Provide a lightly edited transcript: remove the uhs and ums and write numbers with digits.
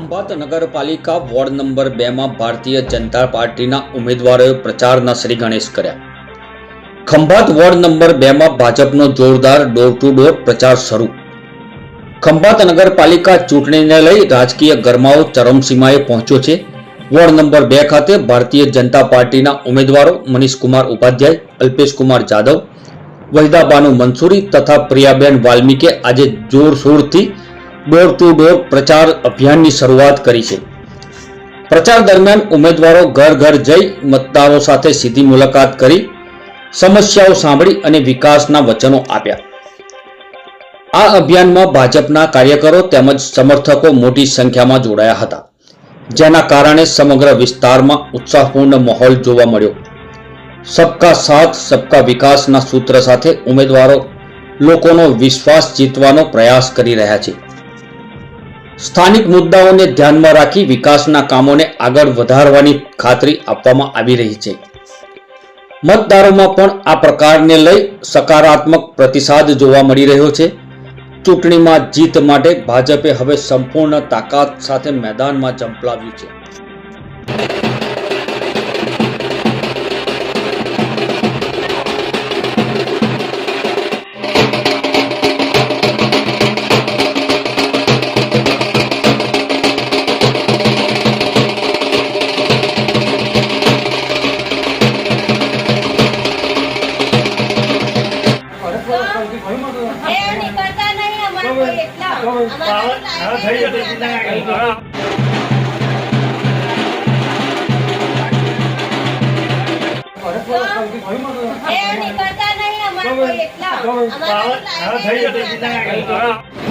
ખંભાત નગરપાલિકા ward number 2 માં ભારતીય જનતા પાર્ટીના ઉમેદવારોએ પ્રચારના શ્રી ગણેશ કર્યા। ખંભાત વોર્ડ નંબર 2 માં ભાજપનો જોરદાર ડોર ટુ ડોર પ્રચાર શરૂ। ખંભાત નગરપાલિકા ચૂંટણીને લઈ રાજકીય ગરમાવો ચરમસીમાએ પહોંચ્યો છે। વોર્ડ નંબર 2 ખાતે ભારતીય જનતા પાર્ટીના ઉમેદવારો મનીષકુમાર ઉપાધ્યાય, અલ્પેશકુમાર જાદવ, વહીદાબાનુ મંસૂરી તથા પ્રિયાબેન વાલ્મીકે આજે જોરશોરથી ડોર ટુ ડોર પ્રચાર અભિયાનની શરૂઆત કરી છે। પ્રચાર દરમિયાન ઉમેદવારો ઘર ઘર જઈ મતદારો સાથે સીધી મુલાકાત કરી સમસ્યાઓ સાંભળી અને વિકાસના વચનો આપ્યા। આ અભિયાનમાં ભાજપના કાર્યકરો તેમજ સમર્થકો મોટી સંખ્યામાં જોડાયા હતા, જેના કારણે સમગ્ર વિસ્તારમાં ઉત્સાહપૂર્ણ માહોલ જોવા મળ્યો। સબકા સાથ સબકા વિકાસના સૂત્ર સાથે ઉમેદવારો લોકોનો વિશ્વાસ જીતવાનો પ્રયાસ કરી રહ્યા છે। સ્થાનિક મુદ્દાઓને ધ્યાનમાં રાખી વિકાસના કામોને આગળ વધારવાની ખાતરી આપવામાં આવી રહી છે। મતદારોમાં પણ આ પ્રકારને લઈ સકારાત્મક પ્રતિસાદ જોવા મળી રહ્યો છે। ચૂંટણીમાં જીત માટે ભાજપે હવે સંપૂર્ણ તાકાત સાથે મેદાનમાં ઝંપલાવ્યું છે। नहीं